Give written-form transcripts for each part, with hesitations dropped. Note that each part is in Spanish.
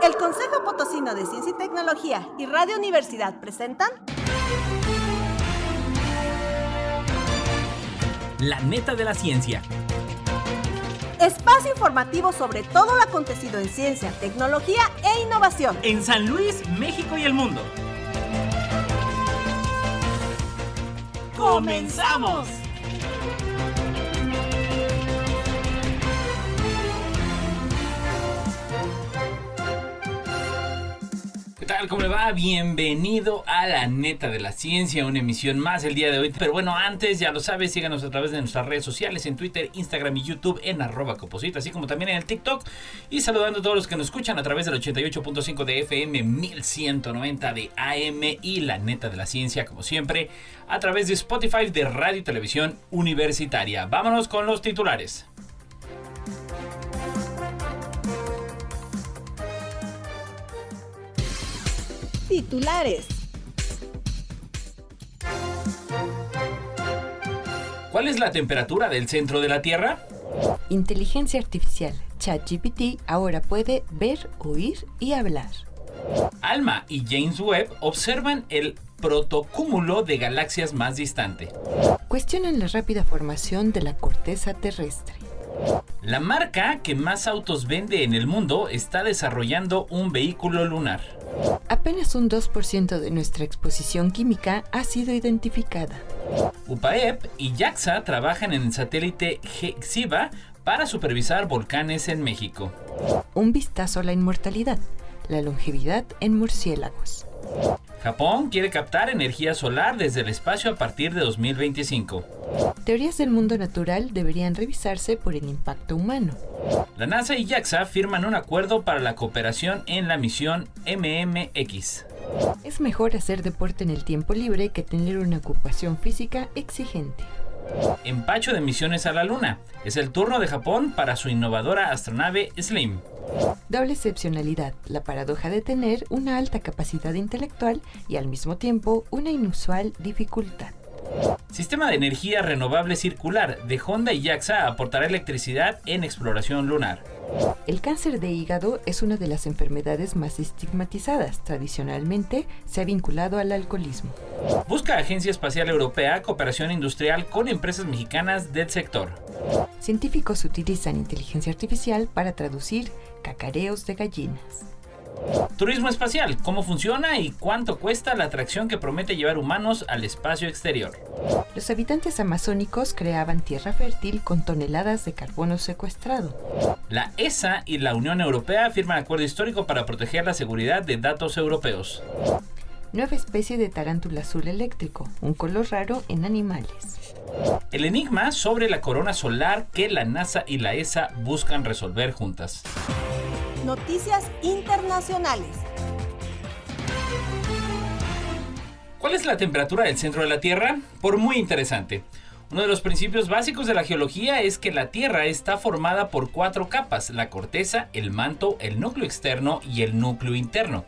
El Consejo Potosino de Ciencia y Tecnología y Radio Universidad presentan La Neta de la Ciencia. Espacio informativo sobre todo lo acontecido en ciencia, tecnología e innovación En San Luis, México y el mundo. ¡Comenzamos! ¿Qué tal? ¿Cómo le va? Bienvenido a La Neta de la Ciencia, una emisión más el día de hoy. Pero bueno, antes, ya lo sabes, síganos a través de nuestras redes sociales, en Twitter, Instagram y YouTube, en @Coposita, así como también en el TikTok. Y saludando a todos los que nos escuchan a través del 88.5 de FM, 1190 de AM y La Neta de la Ciencia, como siempre, a través de Spotify de Radio y Televisión Universitaria. Vámonos con los titulares. titulares. ¿Cuál es la temperatura del centro de la Tierra? Inteligencia artificial, ChatGPT ahora puede ver, oír y hablar. ALMA y James Webb observan el protocúmulo de galaxias más distante. Cuestionan la rápida formación de la corteza terrestre. La marca que más autos vende en el mundo está desarrollando un vehículo lunar. Apenas un 2% de nuestra exposición química ha sido identificada. UPAEP y JAXA trabajan en el satélite Xiva para supervisar volcanes en México. Un vistazo a la inmortalidad, la longevidad en murciélagos. Japón quiere captar energía solar desde el espacio a partir de 2025. Teorías del mundo natural deberían revisarse por el impacto humano. La NASA y JAXA firman un acuerdo para la cooperación en la misión MMX. Es mejor hacer deporte en el tiempo libre que tener una ocupación física exigente. Empacho de misiones a la Luna. Es el turno de Japón para su innovadora astronave Slim. Doble excepcionalidad, la paradoja de tener una alta capacidad intelectual y al mismo tiempo una inusual dificultad. Sistema de energía renovable circular de Honda y JAXA aportará electricidad en exploración lunar. El cáncer de hígado es una de las enfermedades más estigmatizadas. Tradicionalmente se ha vinculado al alcoholismo. Busca Agencia Espacial Europea cooperación industrial con empresas mexicanas del sector. Científicos utilizan inteligencia artificial para traducir cacareos de gallinas. Turismo espacial, ¿cómo funciona y cuánto cuesta la atracción que promete llevar humanos al espacio exterior? Los habitantes amazónicos creaban tierra fértil con toneladas de carbono secuestrado. La ESA y la Unión Europea firman acuerdo histórico para proteger la seguridad de datos europeos. Nueva especie de tarántula azul eléctrico, un color raro en animales. El enigma sobre la corona solar que la NASA y la ESA buscan resolver juntas. Noticias internacionales. ¿Cuál es la temperatura del centro de la Tierra? Por muy interesante. Uno de los principios básicos de la geología es que la Tierra está formada por 4 capas: la corteza, el manto, el núcleo externo y el núcleo interno.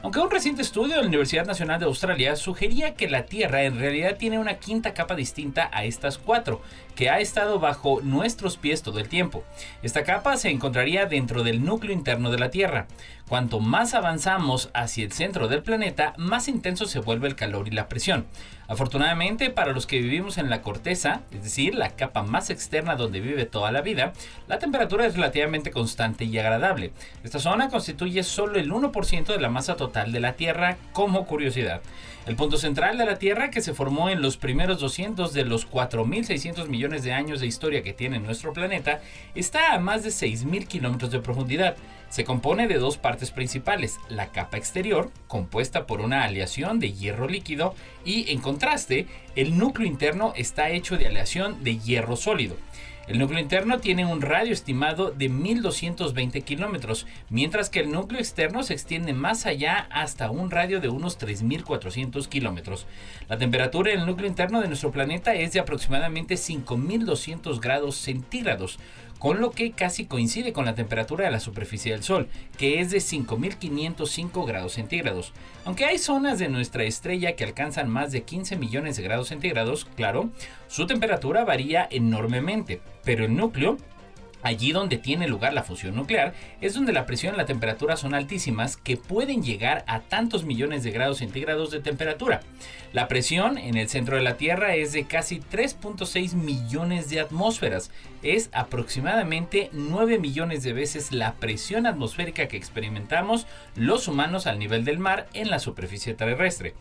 Aunque un reciente estudio de la Universidad Nacional de Australia sugería que la Tierra en realidad tiene una quinta capa distinta a estas 4, que ha estado bajo nuestros pies todo el tiempo. Esta capa se encontraría dentro del núcleo interno de la Tierra. Cuanto más avanzamos hacia el centro del planeta, más intenso se vuelve el calor y la presión. Afortunadamente, para los que vivimos en la corteza, es decir, la capa más externa donde vive toda la vida, la temperatura es relativamente constante y agradable. Esta zona constituye solo el 1% de la masa total de la Tierra, como curiosidad. El punto central de la Tierra, que se formó en los primeros 200 de los 4.600 millones de años de historia que tiene nuestro planeta, está a más de 6.000 kilómetros de profundidad. Se compone de 2 partes principales: la capa exterior, compuesta por una aleación de hierro líquido, y en contraste, el núcleo interno está hecho de aleación de hierro sólido. El núcleo interno tiene un radio estimado de 1.220 kilómetros, mientras que el núcleo externo se extiende más allá hasta un radio de unos 3.400 kilómetros. La temperatura en el núcleo interno de nuestro planeta es de aproximadamente 5.200 grados centígrados, con lo que casi coincide con la temperatura de la superficie del Sol, que es de 5.505 grados centígrados. Aunque hay zonas de nuestra estrella que alcanzan más de 15 millones de grados centígrados, claro, su temperatura varía enormemente, pero el núcleo Allí donde tiene lugar la fusión nuclear es donde la presión y la temperatura son altísimas, que pueden llegar a tantos millones de grados centígrados de temperatura. La presión en el centro de la Tierra es de casi 3.6 millones de atmósferas. Es aproximadamente 9 millones de veces la presión atmosférica que experimentamos los humanos al nivel del mar en la superficie terrestre.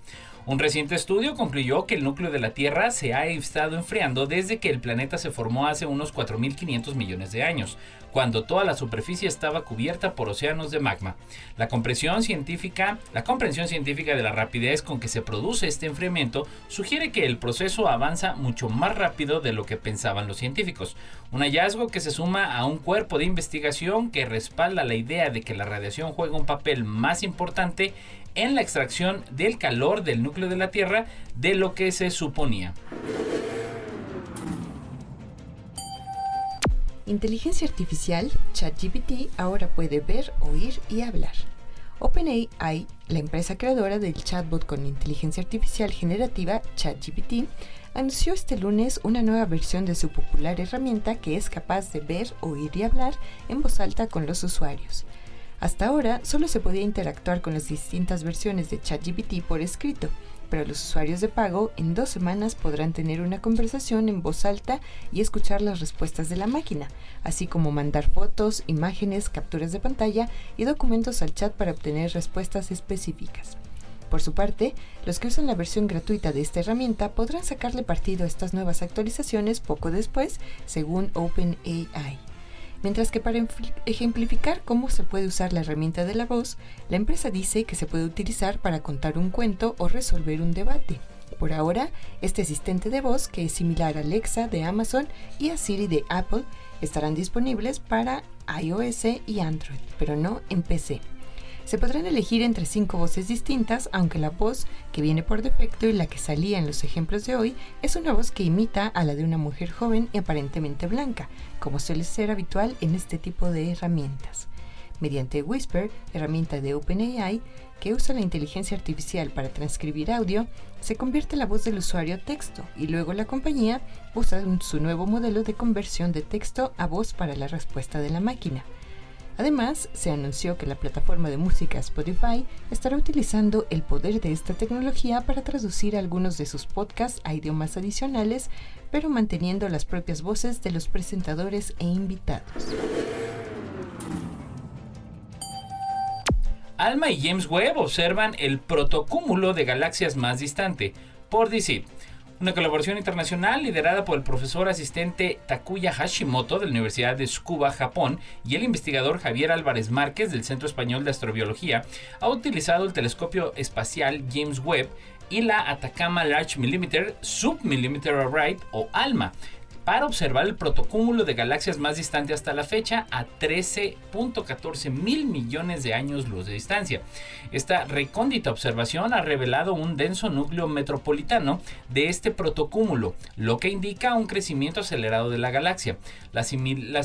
Un reciente estudio concluyó que el núcleo de la Tierra se ha estado enfriando desde que el planeta se formó hace unos 4.500 millones de años, cuando toda la superficie estaba cubierta por océanos de magma. La comprensión científica de la rapidez con que se produce este enfriamiento sugiere que el proceso avanza mucho más rápido de lo que pensaban los científicos. Un hallazgo que se suma a un cuerpo de investigación que respalda la idea de que la radiación juega un papel más importante en la extracción del calor del núcleo de la Tierra de lo que se suponía. Inteligencia artificial, ChatGPT, ahora puede ver, oír y hablar. OpenAI, la empresa creadora del chatbot con inteligencia artificial generativa ChatGPT, anunció este lunes una nueva versión de su popular herramienta que es capaz de ver, oír y hablar en voz alta con los usuarios. Hasta ahora solo se podía interactuar con las distintas versiones de ChatGPT por escrito, pero los usuarios de pago en 2 semanas podrán tener una conversación en voz alta y escuchar las respuestas de la máquina, así como mandar fotos, imágenes, capturas de pantalla y documentos al chat para obtener respuestas específicas. Por su parte, los que usan la versión gratuita de esta herramienta podrán sacarle partido a estas nuevas actualizaciones poco después, según OpenAI. Mientras que para ejemplificar cómo se puede usar la herramienta de la voz, la empresa dice que se puede utilizar para contar un cuento o resolver un debate. Por ahora, este asistente de voz, que es similar a Alexa de Amazon y a Siri de Apple, estarán disponibles para iOS y Android, pero no en PC. Se podrán elegir entre 5 voces distintas, aunque la voz que viene por defecto y la que salía en los ejemplos de hoy es una voz que imita a la de una mujer joven y aparentemente blanca, como suele ser habitual en este tipo de herramientas. Mediante Whisper, herramienta de OpenAI, que usa la inteligencia artificial para transcribir audio, se convierte la voz del usuario a texto y luego la compañía usa su nuevo modelo de conversión de texto a voz para la respuesta de la máquina. Además, se anunció que la plataforma de música Spotify estará utilizando el poder de esta tecnología para traducir algunos de sus podcasts a idiomas adicionales, pero manteniendo las propias voces de los presentadores e invitados. ALMA y James Webb observan el protocúmulo de galaxias más distante, por decir, una colaboración internacional liderada por el profesor asistente Takuya Hashimoto de la Universidad de Tsukuba, Japón, y el investigador Javier Álvarez Márquez del Centro Español de Astrobiología, ha utilizado el telescopio espacial James Webb y la Atacama Large Millimeter Submillimeter Array, o ALMA, para observar el protocúmulo de galaxias más distante hasta la fecha a 13.14 mil millones de años luz de distancia. Esta recóndita observación ha revelado un denso núcleo metropolitano de este protocúmulo, lo que indica un crecimiento acelerado de la galaxia. Las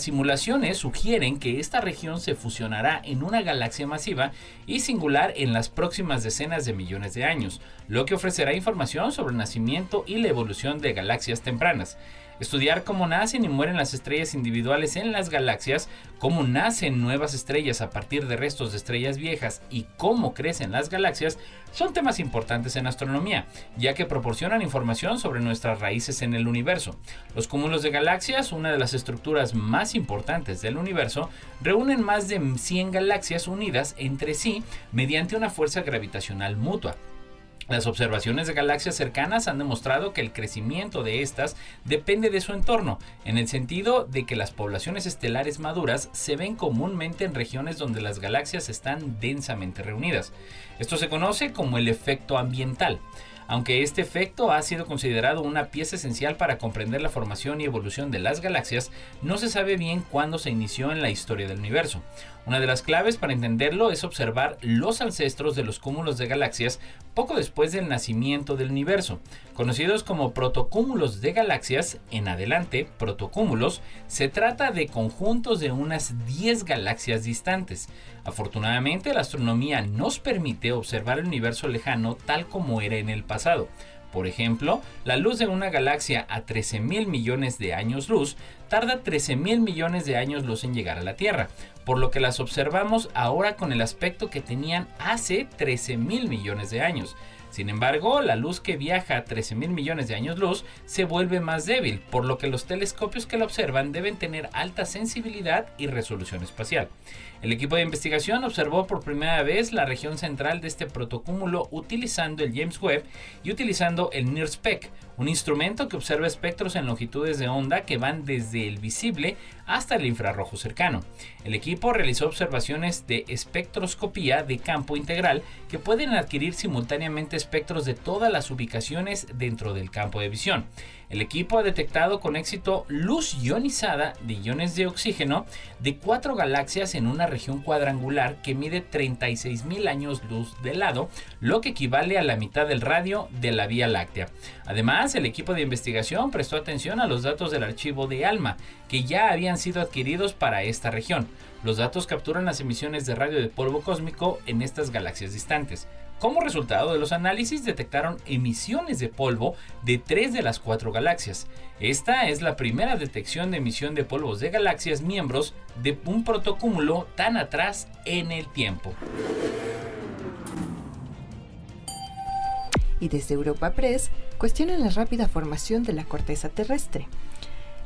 simulaciones sugieren que esta región se fusionará en una galaxia masiva y singular en las próximas decenas de millones de años, lo que ofrecerá información sobre el nacimiento y la evolución de galaxias tempranas. Estudiar cómo nacen y mueren las estrellas individuales en las galaxias, cómo nacen nuevas estrellas a partir de restos de estrellas viejas y cómo crecen las galaxias son temas importantes en astronomía, ya que proporcionan información sobre nuestras raíces en el universo. Los cúmulos de galaxias, una de las estructuras más importantes del universo, reúnen más de 100 galaxias unidas entre sí mediante una fuerza gravitacional mutua. Las observaciones de galaxias cercanas han demostrado que el crecimiento de estas depende de su entorno, en el sentido de que las poblaciones estelares maduras se ven comúnmente en regiones donde las galaxias están densamente reunidas. Esto se conoce como el efecto ambiental. Aunque este efecto ha sido considerado una pieza esencial para comprender la formación y evolución de las galaxias, no se sabe bien cuándo se inició en la historia del universo. Una de las claves para entenderlo es observar los ancestros de los cúmulos de galaxias poco después del nacimiento del universo. Conocidos como protocúmulos de galaxias, en adelante, protocúmulos, se trata de conjuntos de unas 10 galaxias distantes. Afortunadamente, la astronomía nos permite observar el universo lejano tal como era en el pasado. Por ejemplo, la luz de una galaxia a 13.000 millones de años luz tarda 13.000 millones de años luz en llegar a la Tierra, por lo que las observamos ahora con el aspecto que tenían hace 13.000 millones de años. Sin embargo, la luz que viaja a 13.000 millones de años luz se vuelve más débil, por lo que los telescopios que la observan deben tener alta sensibilidad y resolución espacial. El equipo de investigación observó por primera vez la región central de este protocúmulo utilizando el James Webb y utilizando el NIRSPEC, un instrumento que observa espectros en longitudes de onda que van desde el visible hasta el infrarrojo cercano. El equipo realizó observaciones de espectroscopía de campo integral que pueden adquirir simultáneamente espectros de todas las ubicaciones dentro del campo de visión. El equipo ha detectado con éxito luz ionizada de iones de oxígeno de 4 galaxias en una región cuadrangular que mide 36.000 años luz de lado, lo que equivale a la mitad del radio de la Vía Láctea. Además, el equipo de investigación prestó atención a los datos del archivo de ALMA, que ya habían sido adquiridos para esta región. Los datos capturan las emisiones de radio de polvo cósmico en estas galaxias distantes. Como resultado de los análisis, detectaron emisiones de polvo de 3 de las 4 galaxias. Esta es la primera detección de emisión de polvos de galaxias miembros de un protocúmulo tan atrás en el tiempo. Y desde Europa Press cuestionan la rápida formación de la corteza terrestre.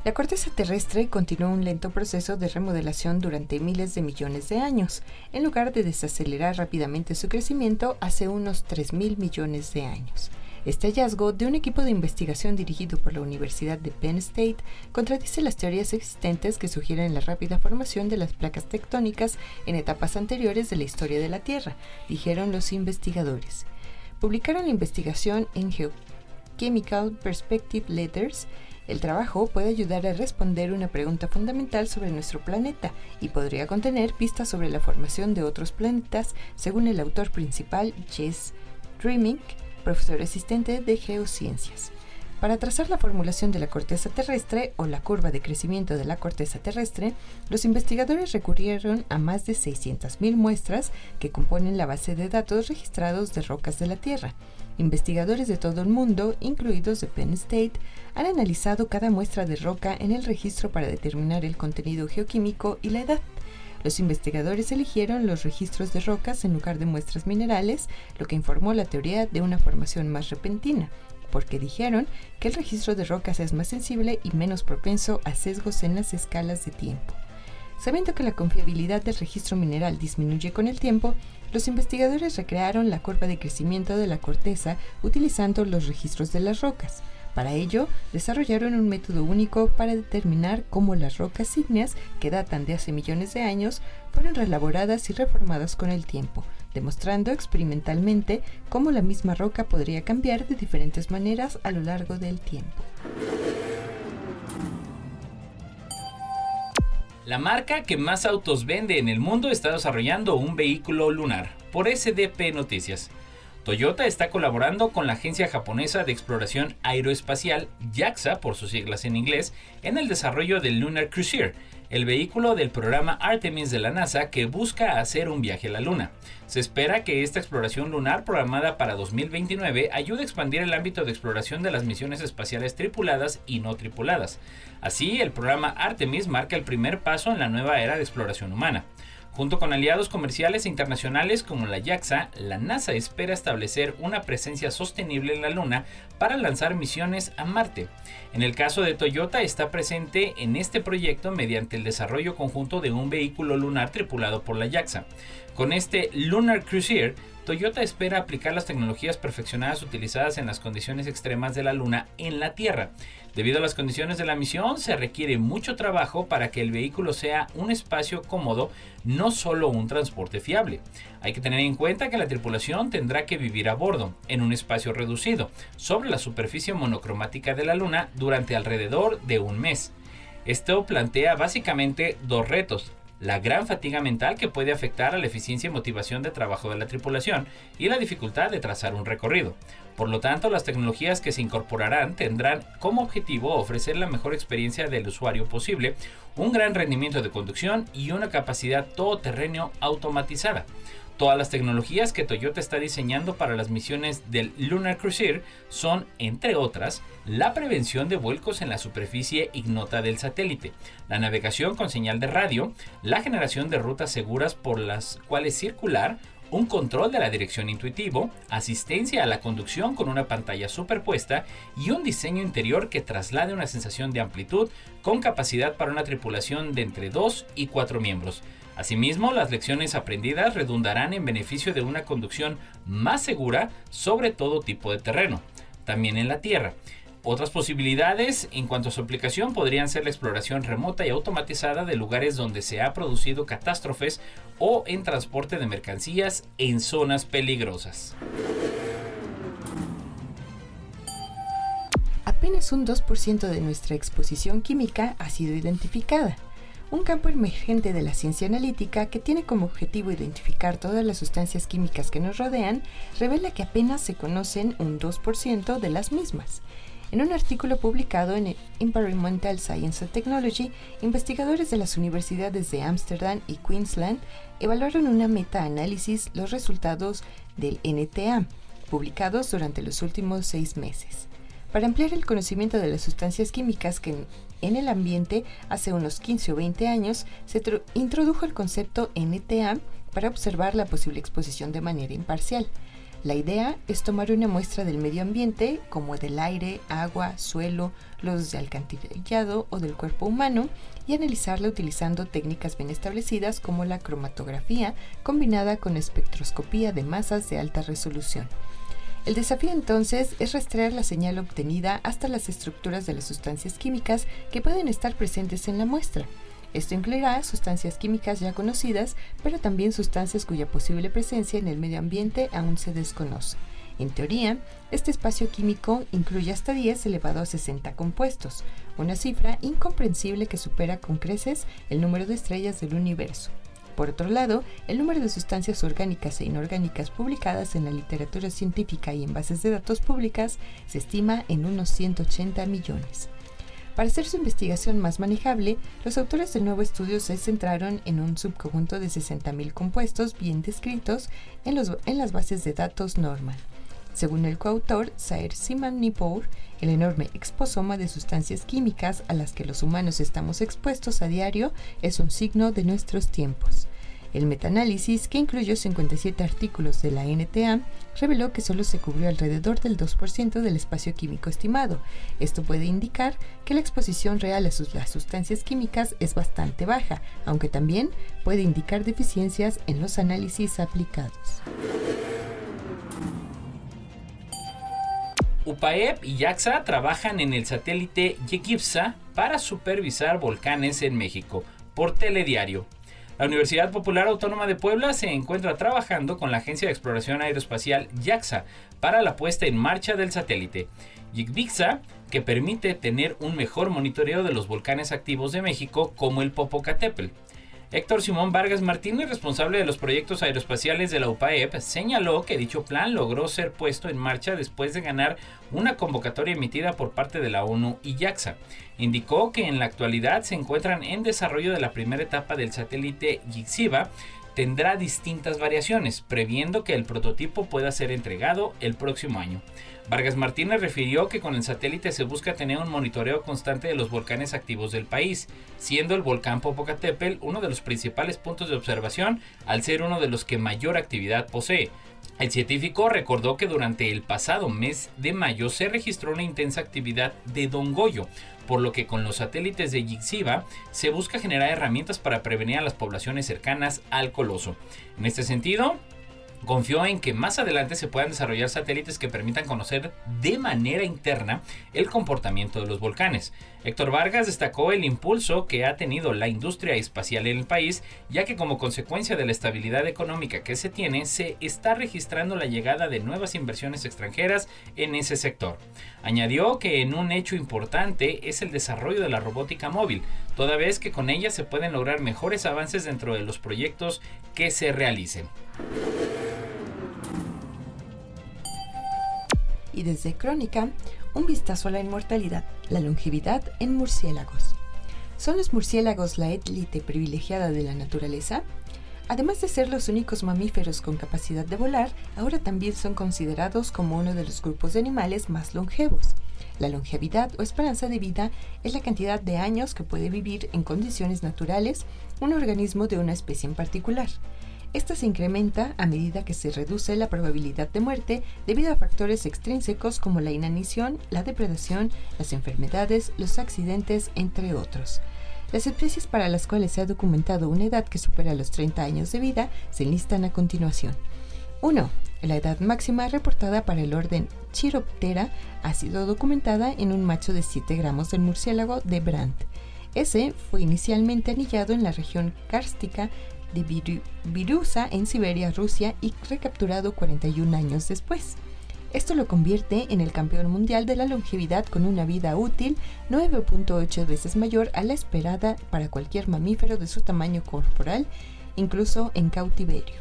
La corteza terrestre continuó un lento proceso de remodelación durante miles de millones de años, en lugar de desacelerar rápidamente su crecimiento hace unos 3.000 millones de años. Este hallazgo de un equipo de investigación dirigido por la Universidad de Penn State contradice las teorías existentes que sugieren la rápida formación de las placas tectónicas en etapas anteriores de la historia de la Tierra, dijeron los investigadores. Publicaron la investigación en Geochemical Perspective Letters. El trabajo puede ayudar a responder una pregunta fundamental sobre nuestro planeta y podría contener pistas sobre la formación de otros planetas, según el autor principal, Jess Dreaming, profesor asistente de Geociencias. Para trazar la formulación de la corteza terrestre o la curva de crecimiento de la corteza terrestre, los investigadores recurrieron a más de 600.000 muestras que componen la base de datos registrados de rocas de la Tierra. Investigadores de todo el mundo, incluidos de Penn State, han analizado cada muestra de roca en el registro para determinar el contenido geoquímico y la edad. Los investigadores eligieron los registros de rocas en lugar de muestras minerales, lo que informó la teoría de una formación más repentina, porque dijeron que el registro de rocas es más sensible y menos propenso a sesgos en las escalas de tiempo. Sabiendo que la confiabilidad del registro mineral disminuye con el tiempo, los investigadores recrearon la curva de crecimiento de la corteza utilizando los registros de las rocas. Para ello, desarrollaron un método único para determinar cómo las rocas ígneas, que datan de hace millones de años, fueron reelaboradas y reformadas con el tiempo, demostrando experimentalmente cómo la misma roca podría cambiar de diferentes maneras a lo largo del tiempo. La marca que más autos vende en el mundo está desarrollando un vehículo lunar, por SDP Noticias. Toyota está colaborando con la agencia japonesa de exploración aeroespacial, JAXA por sus siglas en inglés, en el desarrollo del Lunar Cruiser, el vehículo del programa Artemis de la NASA que busca hacer un viaje a la Luna. Se espera que esta exploración lunar programada para 2029 ayude a expandir el ámbito de exploración de las misiones espaciales tripuladas y no tripuladas. Así, el programa Artemis marca el primer paso en la nueva era de exploración humana. Junto con aliados comerciales e internacionales como la JAXA, la NASA espera establecer una presencia sostenible en la Luna para lanzar misiones a Marte. En el caso de Toyota, está presente en este proyecto mediante el desarrollo conjunto de un vehículo lunar tripulado por la JAXA. Con este Lunar Cruiser, Toyota espera aplicar las tecnologías perfeccionadas utilizadas en las condiciones extremas de la Luna en la Tierra. Debido a las condiciones de la misión, se requiere mucho trabajo para que el vehículo sea un espacio cómodo, no solo un transporte fiable. Hay que tener en cuenta que la tripulación tendrá que vivir a bordo, en un espacio reducido, sobre la superficie monocromática de la Luna durante alrededor de un mes. Esto plantea básicamente dos retos: la gran fatiga mental que puede afectar a la eficiencia y motivación de trabajo de la tripulación y la dificultad de trazar un recorrido. Por lo tanto, las tecnologías que se incorporarán tendrán como objetivo ofrecer la mejor experiencia del usuario posible, un gran rendimiento de conducción y una capacidad todoterreno automatizada. Todas las tecnologías que Toyota está diseñando para las misiones del Lunar Cruiser son, entre otras, la prevención de vuelcos en la superficie ignota del satélite, la navegación con señal de radio, la generación de rutas seguras por las cuales circular, un control de la dirección intuitivo, asistencia a la conducción con una pantalla superpuesta y un diseño interior que traslade una sensación de amplitud con capacidad para una tripulación de entre 2 y 4 miembros. Asimismo, las lecciones aprendidas redundarán en beneficio de una conducción más segura sobre todo tipo de terreno, también en la Tierra. Otras posibilidades en cuanto a su aplicación podrían ser la exploración remota y automatizada de lugares donde se ha producido catástrofes o en transporte de mercancías en zonas peligrosas. Apenas un 2% de nuestra exposición química ha sido identificada. Un campo emergente de la ciencia analítica que tiene como objetivo identificar todas las sustancias químicas que nos rodean, revela que apenas se conocen un 2% de las mismas. En un artículo publicado en Environmental Science and Technology, investigadores de las universidades de Ámsterdam y Queensland evaluaron una meta-análisis los resultados del NTA, publicados durante los últimos 6 meses. Para ampliar el conocimiento de las sustancias químicas que en el ambiente hace unos 15 o 20 años se introdujo el concepto NTA para observar la posible exposición de manera imparcial. La idea es tomar una muestra del medio ambiente, como del aire, agua, suelo, lodos de alcantarillado o del cuerpo humano, y analizarla utilizando técnicas bien establecidas como la cromatografía combinada con espectroscopía de masas de alta resolución. El desafío entonces es rastrear la señal obtenida hasta las estructuras de las sustancias químicas que pueden estar presentes en la muestra. Esto incluirá sustancias químicas ya conocidas, pero también sustancias cuya posible presencia en el medio ambiente aún se desconoce. En teoría, este espacio químico incluye hasta 10 elevado a 60 compuestos, una cifra incomprensible que supera con creces el número de estrellas del universo. Por otro lado, el número de sustancias orgánicas e inorgánicas publicadas en la literatura científica y en bases de datos públicas se estima en unos 180 millones. Para hacer su investigación más manejable, los autores del nuevo estudio se centraron en un subconjunto de 60.000 compuestos bien descritos en las bases de datos Norman. Según el coautor Saer Siman-Nippour, el enorme exposoma de sustancias químicas a las que los humanos estamos expuestos a diario es un signo de nuestros tiempos. El metaanálisis, que incluyó 57 artículos de la NTA, reveló que solo se cubrió alrededor del 2% del espacio químico estimado. Esto puede indicar que la exposición real a las sustancias químicas es bastante baja, aunque también puede indicar deficiencias en los análisis aplicados. UPAEP y JAXA trabajan en el satélite JIGIPSA para supervisar volcanes en México, por Telediario. La Universidad Popular Autónoma de Puebla se encuentra trabajando con la Agencia de Exploración Aeroespacial JAXA para la puesta en marcha del satélite JIGIPSA, que permite tener un mejor monitoreo de los volcanes activos de México como el Popocatépetl. Héctor Simón Vargas Martínez, responsable de los proyectos aeroespaciales de la UPAEP, señaló que dicho plan logró ser puesto en marcha después de ganar una convocatoria emitida por parte de la ONU y JAXA. Indicó que en la actualidad se encuentran en desarrollo de la primera etapa del satélite JIGSIBA. Tendrá distintas variaciones, previendo que el prototipo pueda ser entregado el próximo año. Vargas Martínez refirió que con el satélite se busca tener un monitoreo constante de los volcanes activos del país, siendo el volcán Popocatépetl uno de los principales puntos de observación al ser uno de los que mayor actividad posee. El científico recordó que durante el pasado mes de mayo se registró una intensa actividad de Don Goyo, por lo que con los satélites de JIGSIBA se busca generar herramientas para prevenir a las poblaciones cercanas al coloso. En este sentido, confió en que más adelante se puedan desarrollar satélites que permitan conocer de manera interna el comportamiento de los volcanes. Héctor Vargas destacó el impulso que ha tenido la industria espacial en el país, ya que como consecuencia de la estabilidad económica que se tiene, se está registrando la llegada de nuevas inversiones extranjeras en ese sector. Añadió que en un hecho importante es el desarrollo de la robótica móvil, toda vez que con ella se pueden lograr mejores avances dentro de los proyectos que se realicen. Y desde Crónica, un vistazo a la inmortalidad, la longevidad en murciélagos. ¿Son los murciélagos la élite privilegiada de la naturaleza? Además de ser los únicos mamíferos con capacidad de volar, ahora también son considerados como uno de los grupos de animales más longevos. La longevidad o esperanza de vida es la cantidad de años que puede vivir en condiciones naturales un organismo de una especie en particular. Esta se incrementa a medida que se reduce la probabilidad de muerte debido a factores extrínsecos como la inanición, la depredación, las enfermedades, los accidentes, entre otros. Las especies para las cuales se ha documentado una edad que supera los 30 años de vida se enlistan a continuación. 1. La edad máxima reportada para el orden Chiroptera ha sido documentada en un macho de 7 gramos del murciélago de Brandt. Ese fue inicialmente anillado en la región kárstica de Virusa en Siberia, Rusia, y recapturado 41 años después. Esto lo convierte en el campeón mundial de la longevidad con una vida útil 9.8 veces mayor a la esperada para cualquier mamífero de su tamaño corporal, incluso en cautiverio.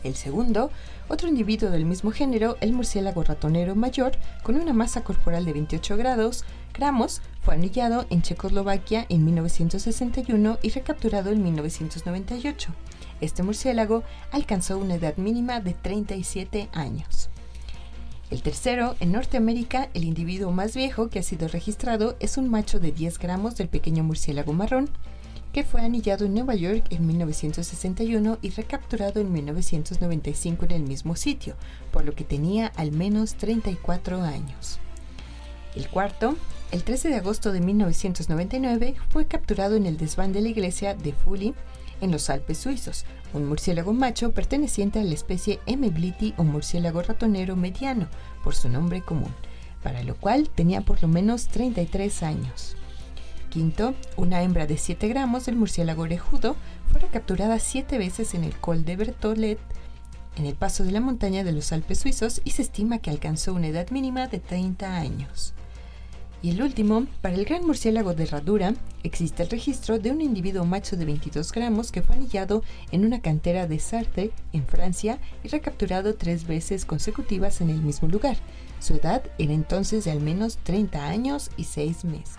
El segundo, otro individuo del mismo género, el murciélago ratonero mayor, con una masa corporal de 28 gramos, fue anillado en Checoslovaquia en 1961 y recapturado en 1998. Este murciélago alcanzó una edad mínima de 37 años. El tercero, en Norteamérica, el individuo más viejo que ha sido registrado es un macho de 10 gramos del pequeño murciélago marrón, que fue anillado en Nueva York en 1961 y recapturado en 1995 en el mismo sitio, por lo que tenía al menos 34 años. El cuarto, el 13 de agosto de 1999, fue capturado en el desván de la iglesia de Fully, en los Alpes suizos, un murciélago macho perteneciente a la especie M. bliti o murciélago ratonero mediano, por su nombre común, para lo cual tenía por lo menos 33 años. Quinto, una hembra de 7 gramos del murciélago orejudo fue recapturada 7 veces en el Col de Berthollet, en el paso de la montaña de los Alpes suizos, y se estima que alcanzó una edad mínima de 30 años. Y el último, para el gran murciélago de herradura, existe el registro de un individuo macho de 22 gramos que fue anillado en una cantera de Sarthe, en Francia, y recapturado 3 veces consecutivas en el mismo lugar. Su edad era entonces de al menos 30 años y 6 meses.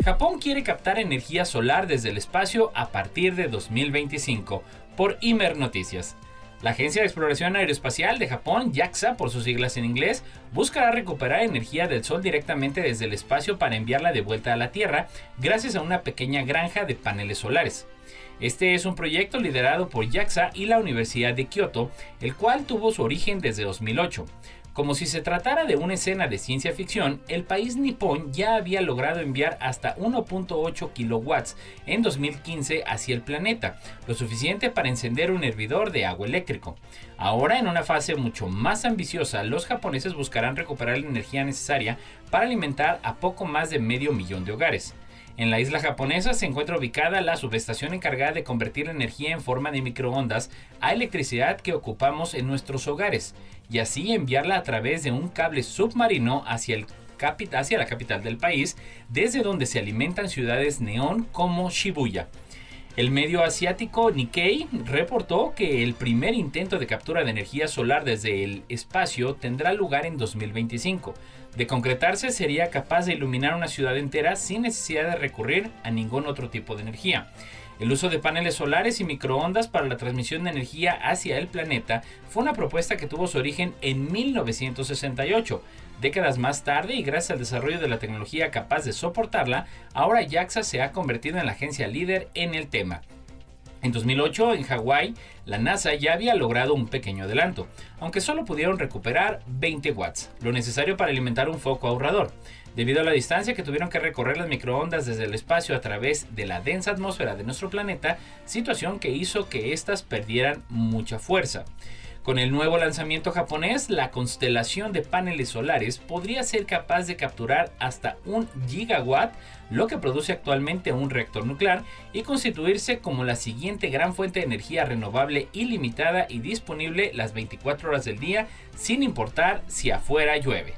Japón quiere captar energía solar desde el espacio a partir de 2025, por Imer Noticias. La Agencia de Exploración Aeroespacial de Japón, JAXA por sus siglas en inglés, buscará recuperar energía del Sol directamente desde el espacio para enviarla de vuelta a la Tierra gracias a una pequeña granja de paneles solares. Este es un proyecto liderado por JAXA y la Universidad de Kioto, el cual tuvo su origen desde 2008. Como si se tratara de una escena de ciencia ficción, el país nipón ya había logrado enviar hasta 1.8 kilowatts en 2015 hacia el planeta, lo suficiente para encender un hervidor de agua eléctrico. Ahora, en una fase mucho más ambiciosa, los japoneses buscarán recuperar la energía necesaria para alimentar a poco más de 500,000 de hogares. En la isla japonesa se encuentra ubicada la subestación encargada de convertir la energía en forma de microondas a electricidad que ocupamos en nuestros hogares, y así enviarla a través de un cable submarino hacia la capital del país, desde donde se alimentan ciudades neón como Shibuya. El medio asiático Nikkei reportó que el primer intento de captura de energía solar desde el espacio tendrá lugar en 2025. De concretarse, sería capaz de iluminar una ciudad entera sin necesidad de recurrir a ningún otro tipo de energía. El uso de paneles solares y microondas para la transmisión de energía hacia el planeta fue una propuesta que tuvo su origen en 1968. Décadas más tarde, y gracias al desarrollo de la tecnología capaz de soportarla, ahora JAXA se ha convertido en la agencia líder en el tema. En 2008, en Hawái, la NASA ya había logrado un pequeño adelanto, aunque solo pudieron recuperar 20 watts, lo necesario para alimentar un foco ahorrador, debido a la distancia que tuvieron que recorrer las microondas desde el espacio a través de la densa atmósfera de nuestro planeta, situación que hizo que éstas perdieran mucha fuerza. Con el nuevo lanzamiento japonés, la constelación de paneles solares podría ser capaz de capturar hasta 1 gigawatt, lo que produce actualmente un reactor nuclear, y constituirse como la siguiente gran fuente de energía renovable ilimitada y disponible las 24 horas del día, sin importar si afuera llueve.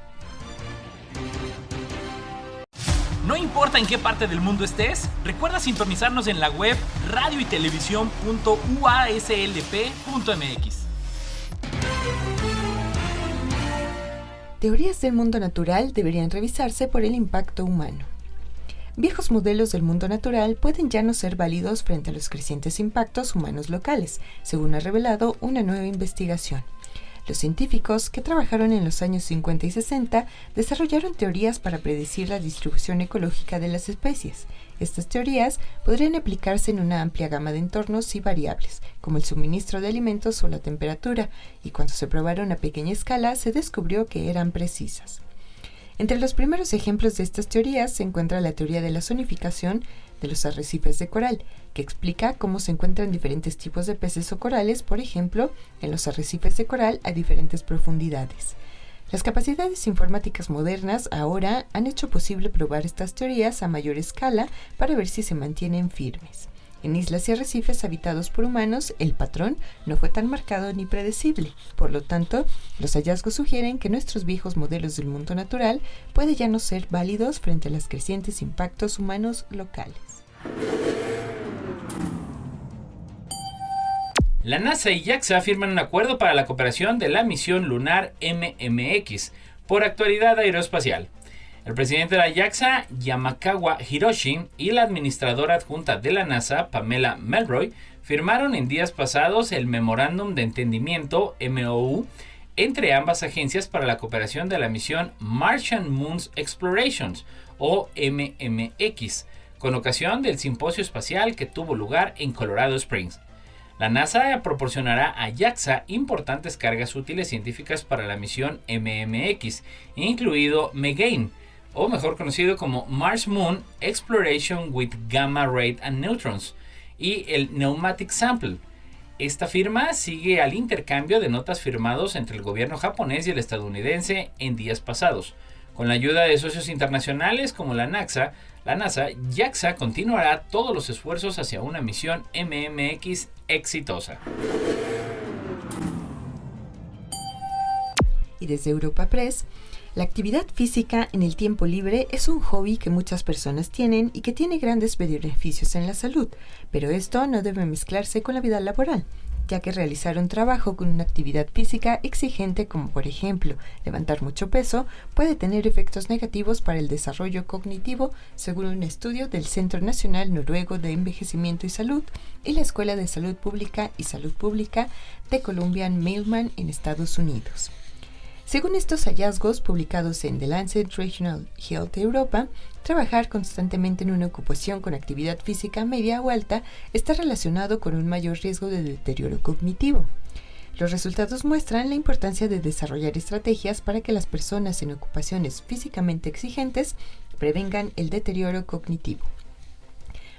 No importa en qué parte del mundo estés, recuerda sintonizarnos en la web radioytelevisión.uaslp.mx. Teorías del mundo natural deberían revisarse por el impacto humano. viejos modelos del mundo natural pueden ya no ser válidos frente a los crecientes impactos humanos locales, según ha revelado una nueva investigación. Los científicos, que trabajaron en los años 50 y 60, desarrollaron teorías para predecir la distribución ecológica de las especies. Estas teorías podrían aplicarse en una amplia gama de entornos y variables, como el suministro de alimentos o la temperatura, y cuando se probaron a pequeña escala se descubrió que eran precisas. Entre los primeros ejemplos de estas teorías se encuentra la teoría de la zonificación de los arrecifes de coral, que explica cómo se encuentran diferentes tipos de peces o corales, por ejemplo, en los arrecifes de coral a diferentes profundidades. Las capacidades informáticas modernas ahora han hecho posible probar estas teorías a mayor escala para ver si se mantienen firmes. En islas y arrecifes habitados por humanos, el patrón no fue tan marcado ni predecible. Por lo tanto, los hallazgos sugieren que nuestros viejos modelos del mundo natural pueden ya no ser válidos frente a los crecientes impactos humanos locales. La NASA y JAXA firman un acuerdo para la cooperación de la misión lunar MMX por actualidad aeroespacial. El presidente de la JAXA, Yamakawa Hiroshi, y la administradora adjunta de la NASA, Pamela Melroy, firmaron en días pasados el Memorándum de Entendimiento MOU entre ambas agencias para la cooperación de la misión Martian Moons Explorations, o MMX, con ocasión del simposio espacial que tuvo lugar en Colorado Springs. La NASA proporcionará a JAXA importantes cargas útiles científicas para la misión MMX, incluido MEGAIN, o mejor conocido como Mars Moon Exploration with Gamma Ray and Neutrons, y el Pneumatic Sample. Esta firma sigue al intercambio de notas firmados entre el gobierno japonés y el estadounidense en días pasados. Con la ayuda de socios internacionales como la NASA, JAXA continuará todos los esfuerzos hacia una misión MMX exitosa. Y desde Europa Press, la actividad física en el tiempo libre es un hobby que muchas personas tienen y que tiene grandes beneficios en la salud, pero esto no debe mezclarse con la vida laboral, ya que realizar un trabajo con una actividad física exigente, como por ejemplo levantar mucho peso, puede tener efectos negativos para el desarrollo cognitivo, según un estudio del Centro Nacional Noruego de Envejecimiento y Salud y la Escuela de Salud Pública y Salud Pública de Columbian Mailman en Estados Unidos. Según estos hallazgos publicados en The Lancet Regional Health Europa, trabajar constantemente en una ocupación con actividad física media o alta está relacionado con un mayor riesgo de deterioro cognitivo. Los resultados muestran la importancia de desarrollar estrategias para que las personas en ocupaciones físicamente exigentes prevengan el deterioro cognitivo.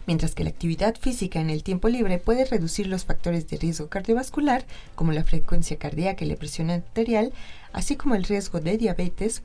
Mientras que la actividad física en el tiempo libre puede reducir los factores de riesgo cardiovascular, como la frecuencia cardíaca y la presión arterial, así como el riesgo de diabetes,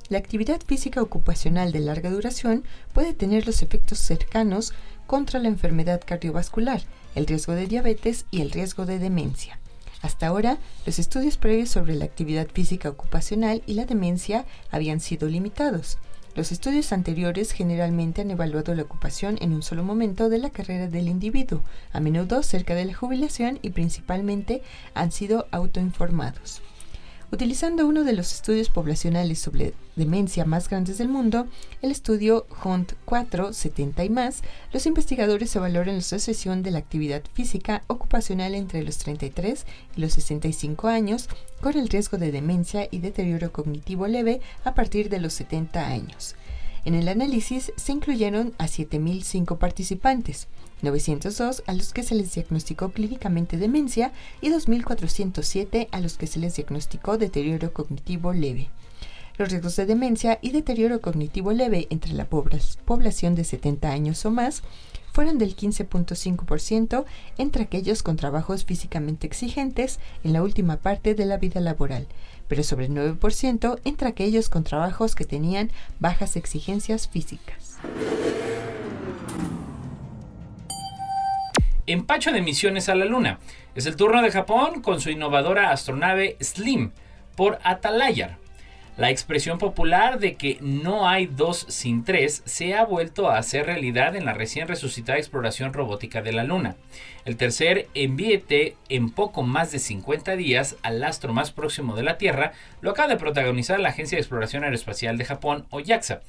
la actividad física ocupacional de larga duración puede tener los efectos cercanos contra la enfermedad cardiovascular, el riesgo de diabetes y el riesgo de demencia. Hasta ahora, los estudios previos sobre la actividad física ocupacional y la demencia habían sido limitados. Los estudios anteriores generalmente han evaluado la ocupación en un solo momento de la carrera del individuo, a menudo cerca de la jubilación, y principalmente han sido autoinformados. Utilizando uno de los estudios poblacionales sobre demencia más grandes del mundo, el estudio Hunt 470 y más, los investigadores evaluaron la asociación de la actividad física ocupacional entre los 33 y los 65 años con el riesgo de demencia y deterioro cognitivo leve a partir de los 70 años. En el análisis se incluyeron a 7.005 participantes, 902 a los que se les diagnosticó clínicamente demencia y 2.407 a los que se les diagnosticó deterioro cognitivo leve. Los riesgos de demencia y deterioro cognitivo leve entre la población de 70 años o más fueron del 15.5% entre aquellos con trabajos físicamente exigentes en la última parte de la vida laboral, pero sobre el 9% entre aquellos con trabajos que tenían bajas exigencias físicas. Empacho de misiones a la Luna. Es el turno de Japón con su innovadora astronave SLIM por Atalayar. La expresión popular de que no hay dos sin tres se ha vuelto a hacer realidad en la recién resucitada exploración robótica de la Luna. El tercer envíete en poco más de 50 días al astro más próximo de la Tierra lo acaba de protagonizar la Agencia de Exploración Aeroespacial de Japón, o JAXA.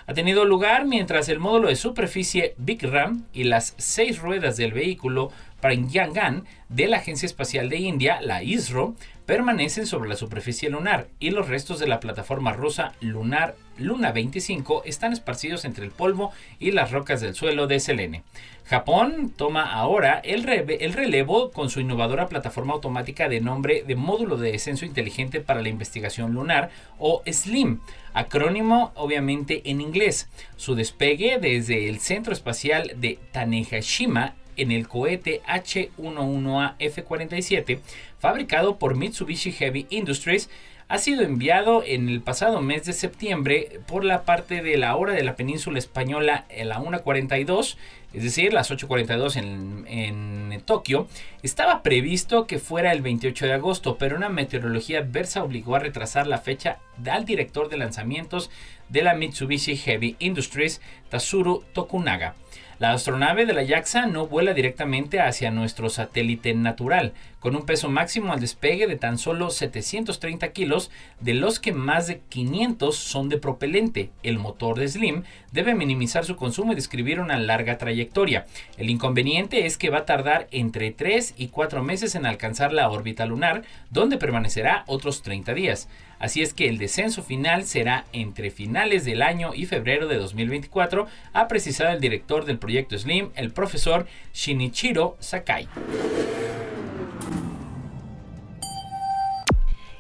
Ha tenido lugar mientras el módulo de superficie Vikram y las 6 ruedas del vehículo Pragyan de la Agencia Espacial de India, la ISRO, permanecen sobre la superficie lunar y los restos de la plataforma rusa lunar Luna 25 están esparcidos entre el polvo y las rocas del suelo de Selene. Japón toma ahora el relevo con su innovadora plataforma automática de nombre de Módulo de Descenso Inteligente para la Investigación Lunar, o SLIM, acrónimo obviamente en inglés. Su despegue desde el Centro Espacial de Tanegashima en el cohete H-11A F-47, fabricado por Mitsubishi Heavy Industries, ha sido enviado en el pasado mes de septiembre por la parte de la hora de la península española a la 1:42, es decir, las 8:42 en Tokio. Estaba previsto que fuera el 28 de agosto, pero una meteorología adversa obligó a retrasar la fecha al director de lanzamientos de la Mitsubishi Heavy Industries, Tatsuro Tokunaga. La astronave de la JAXA no vuela directamente hacia nuestro satélite natural, con un peso máximo al despegue de tan solo 730 kilos, de los que más de 500 son de propelente. El motor de SLIM debe minimizar su consumo y describir una larga trayectoria. El inconveniente es que va a tardar entre 3 y 4 meses en alcanzar la órbita lunar, donde permanecerá otros 30 días. Así es que el descenso final será entre finales del año y febrero de 2024, ha precisado el director del proyecto SLIM, el profesor Shinichiro Sakai.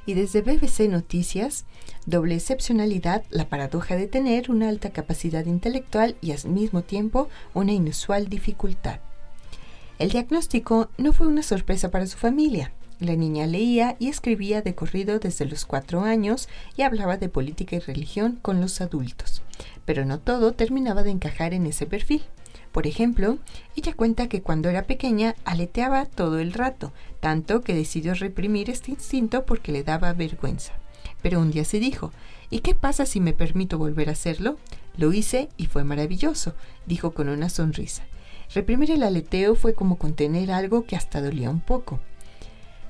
Y desde BBC Noticias, doble excepcionalidad, la paradoja de tener una alta capacidad intelectual y al mismo tiempo una inusual dificultad. El diagnóstico no fue una sorpresa para su familia. La niña leía y escribía de corrido desde los 4 años y hablaba de política y religión con los adultos. Pero no todo terminaba de encajar en ese perfil. Por ejemplo, ella cuenta que cuando era pequeña aleteaba todo el rato, tanto que decidió reprimir este instinto porque le daba vergüenza. Pero un día se dijo, ¿y qué pasa si me permito volver a hacerlo? Lo hice y fue maravilloso, dijo con una sonrisa. Reprimir el aleteo fue como contener algo que hasta dolía un poco.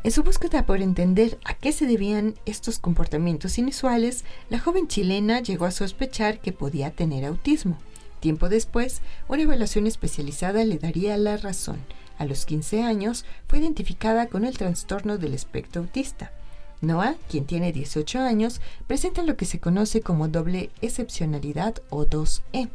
En su búsqueda por entender a qué se debían estos comportamientos inusuales, la joven chilena llegó a sospechar que podía tener autismo. Tiempo después, una evaluación especializada le daría la razón. A los 15 años, fue identificada con el trastorno del espectro autista. Noah, quien tiene 18 años, presenta lo que se conoce como doble excepcionalidad o 2E.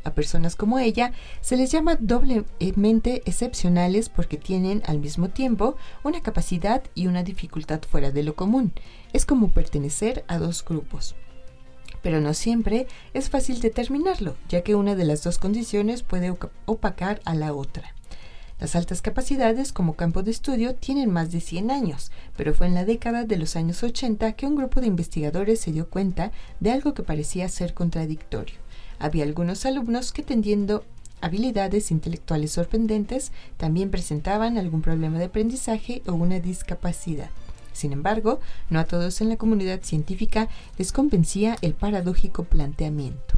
A personas como ella se les llama doblemente excepcionales porque tienen al mismo tiempo una capacidad y una dificultad fuera de lo común. Es como pertenecer a 2 grupos. Pero no siempre es fácil determinarlo, ya que una de las 2 condiciones puede opacar a la otra. Las altas capacidades como campo de estudio tienen más de 100 años, pero fue en la década de los años 80 que un grupo de investigadores se dio cuenta de algo que parecía ser contradictorio. Había algunos alumnos que, teniendo habilidades intelectuales sorprendentes, también presentaban algún problema de aprendizaje o una discapacidad. Sin embargo, no a todos en la comunidad científica les convencía el paradójico planteamiento.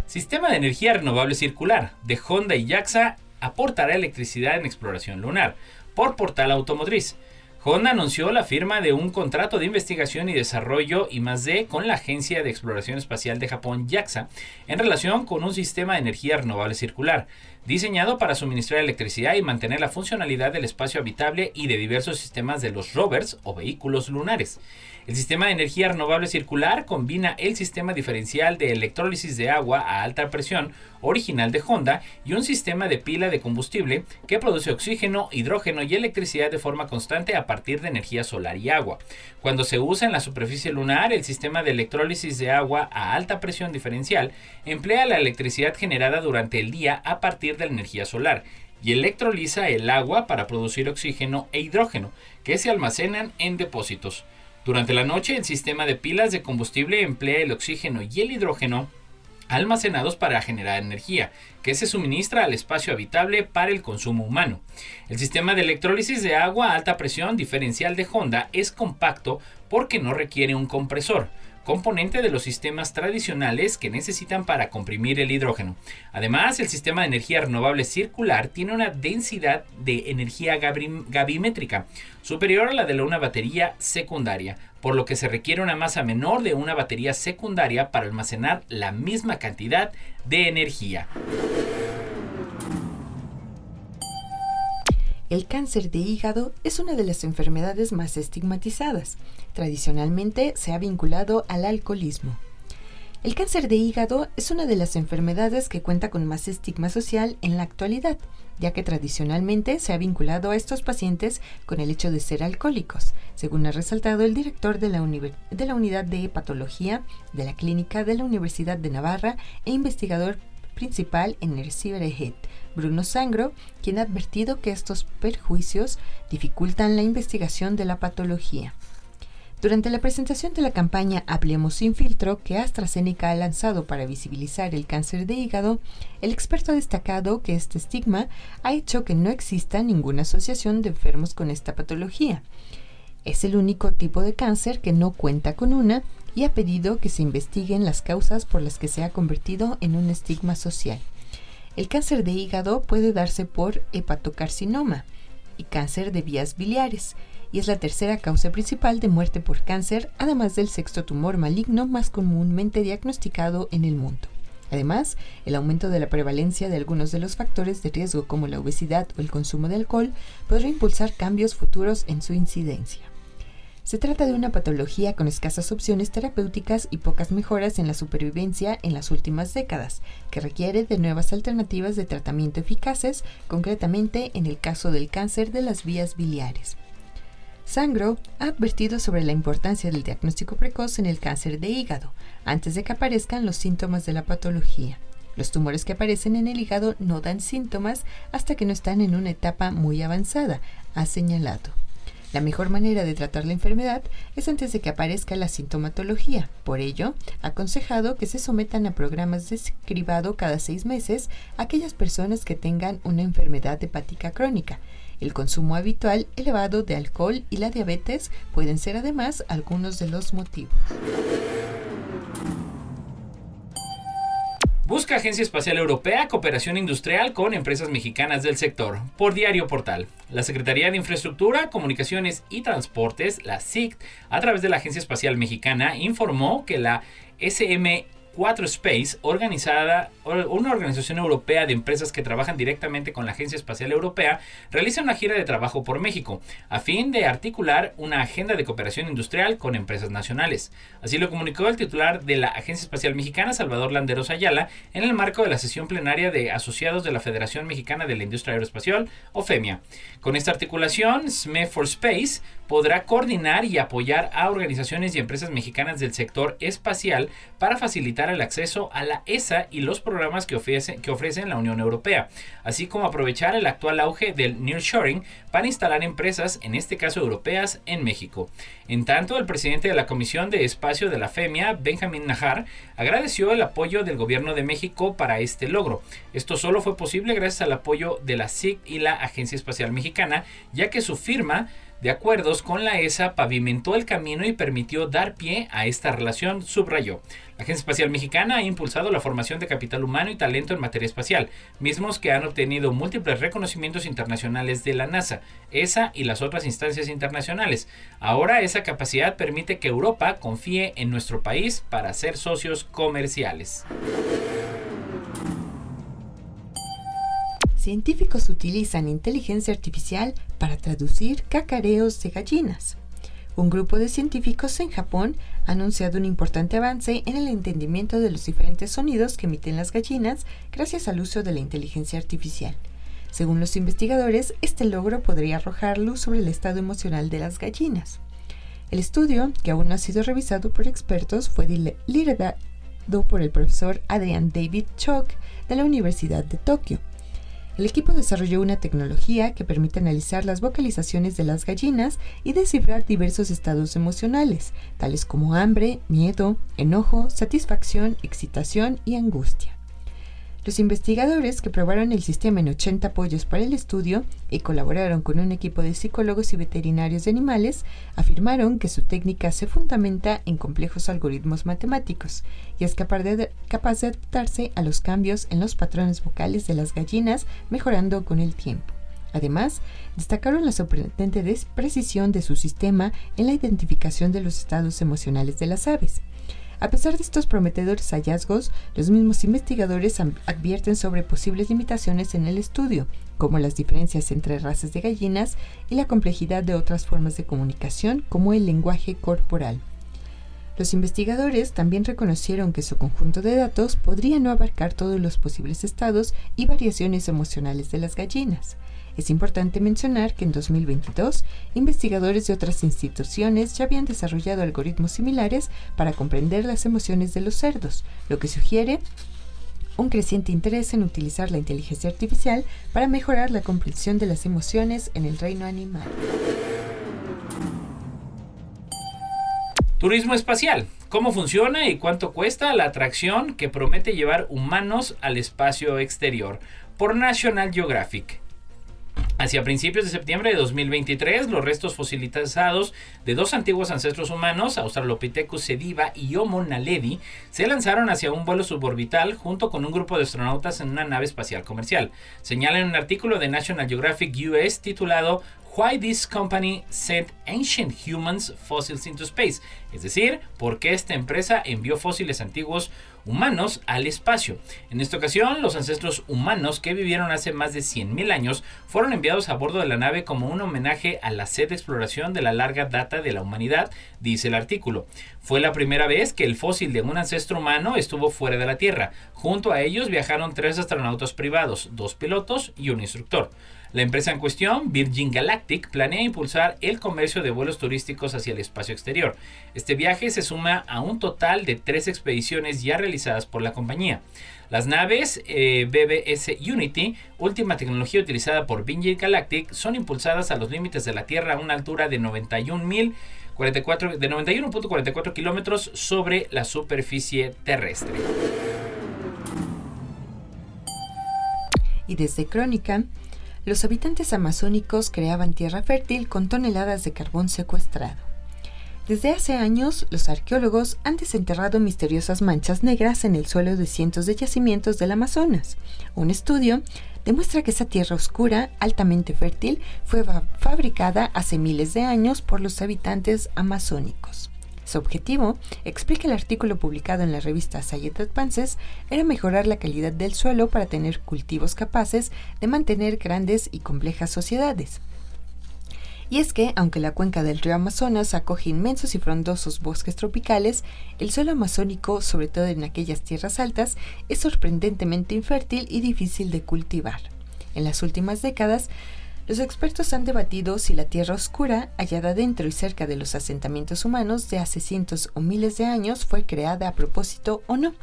Sistema de energía renovable circular de Honda y JAXA aportará electricidad en exploración lunar por Portal Automotriz. Honda anunció la firma de un contrato de investigación y desarrollo I+D con la Agencia de Exploración Espacial de Japón, JAXA, en relación con un sistema de energía renovable circular, diseñado para suministrar electricidad y mantener la funcionalidad del espacio habitable y de diversos sistemas de los rovers o vehículos lunares. El sistema de energía renovable circular combina el sistema diferencial de electrólisis de agua a alta presión original de Honda y un sistema de pila de combustible que produce oxígeno, hidrógeno y electricidad de forma constante a partir de energía solar y agua. Cuando se usa en la superficie lunar, el sistema de electrólisis de agua a alta presión diferencial emplea la electricidad generada durante el día a partir de la energía solar y electroliza el agua para producir oxígeno e hidrógeno, que se almacenan en depósitos. Durante la noche, el sistema de pilas de combustible emplea el oxígeno y el hidrógeno almacenados para generar energía, que se suministra al espacio habitable para el consumo humano. El sistema de electrólisis de agua a alta presión diferencial de Honda es compacto porque no requiere un compresor, componente de los sistemas tradicionales que necesitan para comprimir el hidrógeno. Además, el sistema de energía renovable circular tiene una densidad de energía gravimétrica superior a la de una batería secundaria, por lo que se requiere una masa menor de una batería secundaria para almacenar la misma cantidad de energía. El cáncer de hígado es una de las enfermedades más estigmatizadas. Tradicionalmente se ha vinculado al alcoholismo. El cáncer de hígado es una de las enfermedades que cuenta con más estigma social en la actualidad, ya que tradicionalmente se ha vinculado a estos pacientes con el hecho de ser alcohólicos, según ha resaltado el director de la Unidad de Hepatología de la Clínica de la Universidad de Navarra e investigador principal en el CIBREHET, Bruno Sangro, quien ha advertido que estos perjuicios dificultan la investigación de la patología. Durante la presentación de la campaña Hablemos sin filtro que AstraZeneca ha lanzado para visibilizar el cáncer de hígado, el experto ha destacado que este estigma ha hecho que no exista ninguna asociación de enfermos con esta patología. Es el único tipo de cáncer que no cuenta con una y ha pedido que se investiguen las causas por las que se ha convertido en un estigma social. El cáncer de hígado puede darse por hepatocarcinoma y cáncer de vías biliares, y es la tercera causa principal de muerte por cáncer, además del sexto tumor maligno más comúnmente diagnosticado en el mundo. Además, el aumento de la prevalencia de algunos de los factores de riesgo como la obesidad o el consumo de alcohol podría impulsar cambios futuros en su incidencia. Se trata de una patología con escasas opciones terapéuticas y pocas mejoras en la supervivencia en las últimas décadas, que requiere de nuevas alternativas de tratamiento eficaces, concretamente en el caso del cáncer de las vías biliares. Sangro ha advertido sobre la importancia del diagnóstico precoz en el cáncer de hígado, antes de que aparezcan los síntomas de la patología. Los tumores que aparecen en el hígado no dan síntomas hasta que no están en una etapa muy avanzada, ha señalado. La mejor manera de tratar la enfermedad es antes de que aparezca la sintomatología. Por ello, ha aconsejado que se sometan a programas de cribado cada 6 meses a aquellas personas que tengan una enfermedad hepática crónica. El consumo habitual elevado de alcohol y la diabetes pueden ser además algunos de los motivos. Busca Agencia Espacial Europea cooperación industrial con empresas mexicanas del sector. Por Diario Portal. La Secretaría de Infraestructura, Comunicaciones y Transportes, la SICT, a través de la Agencia Espacial Mexicana, informó que la SM4 Space, una organización europea de empresas que trabajan directamente con la Agencia Espacial Europea, realiza una gira de trabajo por México, a fin de articular una agenda de cooperación industrial con empresas nacionales. Así lo comunicó el titular de la Agencia Espacial Mexicana, Salvador Landeros Ayala, en el marco de la sesión plenaria de asociados de la Federación Mexicana de la Industria Aeroespacial, o FEMIA. Con esta articulación, SM4Space podrá coordinar y apoyar a organizaciones y empresas mexicanas del sector espacial para facilitar el acceso a la ESA y los programas que ofrecen la Unión Europea, así como aprovechar el actual auge del nearshoring para instalar empresas, en este caso europeas, en México. En tanto, el presidente de la Comisión de Espacio de la FEMIA, Benjamín Najar, agradeció el apoyo del Gobierno de México para este logro. Esto solo fue posible gracias al apoyo de la SIC y la Agencia Espacial Mexicana, ya que su firma de acuerdos con la ESA pavimentó el camino y permitió dar pie a esta relación, subrayó. La Agencia Espacial Mexicana ha impulsado la formación de capital humano y talento en materia espacial, mismos que han obtenido múltiples reconocimientos internacionales de la NASA, ESA y las otras instancias internacionales. Ahora esa capacidad permite que Europa confíe en nuestro país para ser socios comerciales. Científicos utilizan inteligencia artificial para traducir cacareos de gallinas. Un grupo de científicos en Japón ha anunciado un importante avance en el entendimiento de los diferentes sonidos que emiten las gallinas gracias al uso de la inteligencia artificial. Según los investigadores, este logro podría arrojar luz sobre el estado emocional de las gallinas. El estudio, que aún no ha sido revisado por expertos, fue liderado por el profesor Adrian David Chock de la Universidad de Tokio. El equipo desarrolló una tecnología que permite analizar las vocalizaciones de las gallinas y descifrar diversos estados emocionales, tales como hambre, miedo, enojo, satisfacción, excitación y angustia. Los investigadores que probaron el sistema en 80 pollos para el estudio y colaboraron con un equipo de psicólogos y veterinarios de animales afirmaron que su técnica se fundamenta en complejos algoritmos matemáticos y es capaz de adaptarse a los cambios en los patrones vocales de las gallinas, mejorando con el tiempo. Además, destacaron la sorprendente precisión de su sistema en la identificación de los estados emocionales de las aves. A pesar de estos prometedores hallazgos, los mismos investigadores advierten sobre posibles limitaciones en el estudio, como las diferencias entre razas de gallinas y la complejidad de otras formas de comunicación, como el lenguaje corporal. Los investigadores también reconocieron que su conjunto de datos podría no abarcar todos los posibles estados y variaciones emocionales de las gallinas. Es importante mencionar que en 2022, investigadores de otras instituciones ya habían desarrollado algoritmos similares para comprender las emociones de los cerdos, lo que sugiere un creciente interés en utilizar la inteligencia artificial para mejorar la comprensión de las emociones en el reino animal. Turismo espacial. ¿Cómo funciona y cuánto cuesta la atracción que promete llevar humanos al espacio exterior? Por National Geographic. Hacia principios de septiembre de 2023, los restos fosilizados de dos antiguos ancestros humanos, Australopithecus sediba y Homo naledi, se lanzaron hacia un vuelo suborbital junto con un grupo de astronautas en una nave espacial comercial. Señala en un artículo de National Geographic US titulado Why this company sent ancient humans fossils into space, es decir, por qué esta empresa envió fósiles antiguos humanos al espacio. En esta ocasión, los ancestros humanos que vivieron hace más de 100.000 años fueron enviados a bordo de la nave como un homenaje a la sed de exploración de la larga data de la humanidad, dice el artículo. Fue la primera vez que el fósil de un ancestro humano estuvo fuera de la Tierra. Junto a ellos viajaron 3 astronautas privados, 2 pilotos y un instructor. La empresa en cuestión, Virgin Galactic, planea impulsar el comercio de vuelos turísticos hacia el espacio exterior. Este viaje se suma a un total de 3 expediciones ya realizadas por la compañía. Las naves BBS Unity, última tecnología utilizada por Virgin Galactic, son impulsadas a los límites de la Tierra a una altura de 91.44 kilómetros sobre la superficie terrestre. Y desde Crónica, los habitantes amazónicos creaban tierra fértil con toneladas de carbón secuestrado. Desde hace años, los arqueólogos han desenterrado misteriosas manchas negras en el suelo de cientos de yacimientos del Amazonas. Un estudio demuestra que esa tierra oscura, altamente fértil, fue fabricada hace miles de años por los habitantes amazónicos. Su objetivo, explica el artículo publicado en la revista Science Advances, era mejorar la calidad del suelo para tener cultivos capaces de mantener grandes y complejas sociedades. Y es que, aunque la cuenca del río Amazonas acoge inmensos y frondosos bosques tropicales, el suelo amazónico, sobre todo en aquellas tierras altas, es sorprendentemente infértil y difícil de cultivar. En las últimas décadas, los expertos han debatido si la tierra oscura, hallada dentro y cerca de los asentamientos humanos de hace cientos o miles de años, fue creada a propósito o no.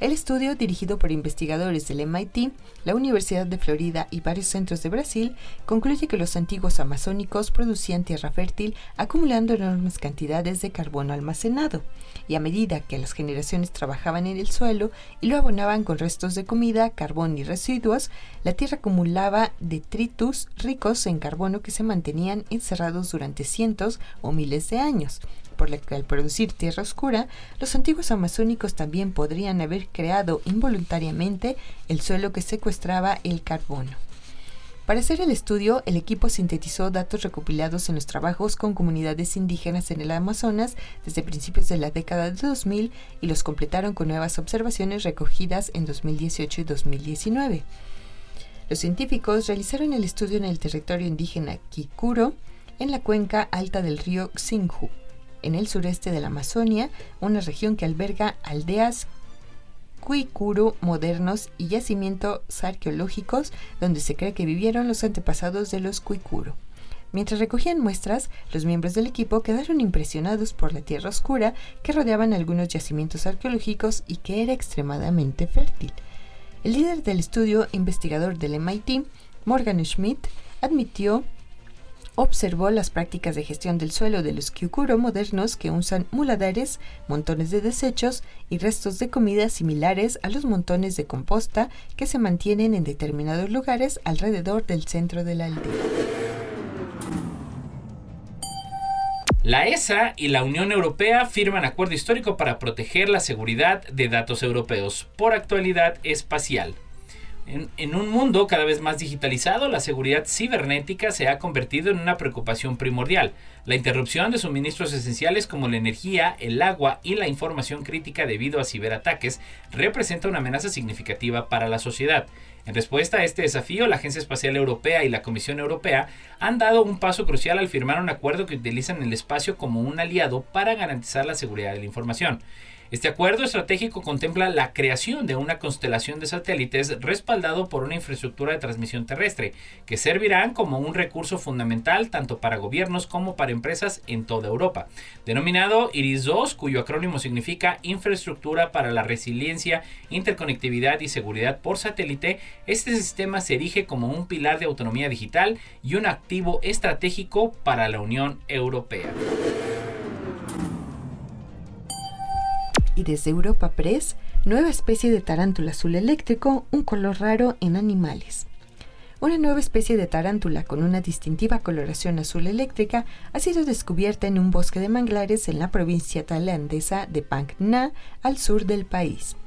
El estudio, dirigido por investigadores del MIT, la Universidad de Florida y varios centros de Brasil, concluye que los antiguos amazónicos producían tierra fértil acumulando enormes cantidades de carbono almacenado, y a medida que las generaciones trabajaban en el suelo y lo abonaban con restos de comida, carbón y residuos, la tierra acumulaba detritus ricos en carbono que se mantenían encerrados durante cientos o miles de años, por lo que al producir tierra oscura, los antiguos amazónicos también podrían haber creado involuntariamente el suelo que secuestraba el carbono. Para hacer el estudio, el equipo sintetizó datos recopilados en los trabajos con comunidades indígenas en el Amazonas desde principios de la década de 2000 y los completaron con nuevas observaciones recogidas en 2018 y 2019. Los científicos realizaron el estudio en el territorio indígena Quicuro, en la cuenca alta del río Xingu, en el sureste de la Amazonia, una región que alberga aldeas Quicuro modernos y yacimientos arqueológicos donde se cree que vivieron los antepasados de los Quicuro. Mientras recogían muestras, los miembros del equipo quedaron impresionados por la tierra oscura que rodeaban algunos yacimientos arqueológicos y que era extremadamente fértil. El líder del estudio, investigador del MIT, Morgan Schmidt, observó las prácticas de gestión del suelo de los Quicuro modernos que usan muladares, montones de desechos y restos de comida similares a los montones de composta que se mantienen en determinados lugares alrededor del centro de la aldea. La ESA y la Unión Europea firman acuerdo histórico para proteger la seguridad de datos europeos por actualidad espacial. En un mundo cada vez más digitalizado, la seguridad cibernética se ha convertido en una preocupación primordial. La interrupción de suministros esenciales como la energía, el agua y la información crítica debido a ciberataques representa una amenaza significativa para la sociedad. En respuesta a este desafío, la Agencia Espacial Europea y la Comisión Europea han dado un paso crucial al firmar un acuerdo que utilizan el espacio como un aliado para garantizar la seguridad de la información. Este acuerdo estratégico contempla la creación de una constelación de satélites respaldado por una infraestructura de transmisión terrestre, que servirán como un recurso fundamental tanto para gobiernos como para empresas en toda Europa. Denominado IRIS-2, cuyo acrónimo significa Infraestructura para la Resiliencia, Interconectividad y Seguridad por Satélite, este sistema se erige como un pilar de autonomía digital y un activo estratégico para la Unión Europea. Y desde Europa Press, nueva especie de tarántula azul eléctrico, un color raro en animales. Una nueva especie de tarántula con una distintiva coloración azul eléctrica ha sido descubierta en un bosque de manglares en la provincia tailandesa de Phang Nga, al sur del país.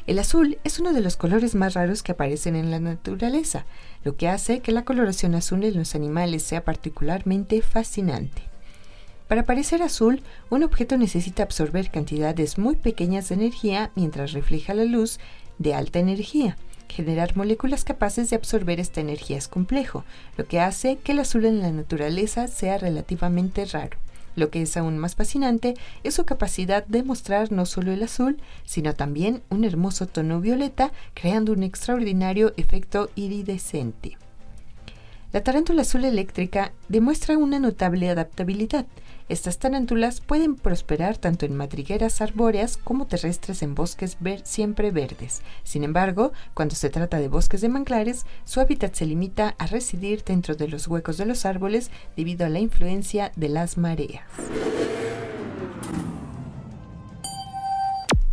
El azul es uno de los colores más raros que aparecen en la naturaleza, lo que hace que la coloración azul en los animales sea particularmente fascinante. Para parecer azul, un objeto necesita absorber cantidades muy pequeñas de energía mientras refleja la luz de alta energía. Generar moléculas capaces de absorber esta energía es complejo, lo que hace que el azul en la naturaleza sea relativamente raro. Lo que es aún más fascinante es su capacidad de mostrar no solo el azul, sino también un hermoso tono violeta, creando un extraordinario efecto iridescente. La tarántula azul eléctrica demuestra una notable adaptabilidad. Estas tarántulas pueden prosperar tanto en madrigueras arbóreas como terrestres en bosques siempre verdes. Sin embargo, cuando se trata de bosques de manglares, su hábitat se limita a residir dentro de los huecos de los árboles debido a la influencia de las mareas.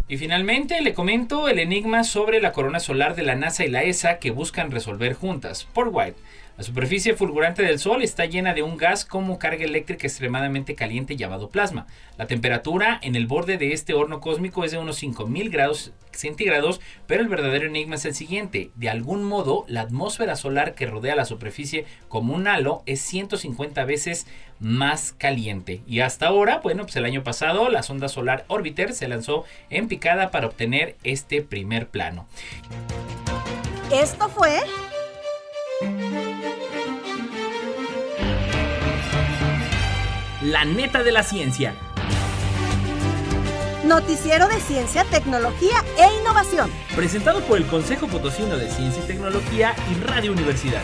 Y finalmente le comento el enigma sobre la corona solar de la NASA y la ESA que buscan resolver juntas, por White. La superficie fulgurante del Sol está llena de un gas como carga eléctrica extremadamente caliente llamado plasma. La temperatura en el borde de este horno cósmico es de unos 5000 grados centígrados, pero el verdadero enigma es el siguiente. De algún modo, la atmósfera solar que rodea la superficie como un halo es 150 veces más caliente. Y hasta ahora, pues el año pasado, la sonda solar Orbiter se lanzó en picada para obtener este primer plano. Esto fue... La neta de la ciencia. Noticiero de ciencia, tecnología e innovación. Presentado por el Consejo Potosino de Ciencia y Tecnología y Radio Universidad.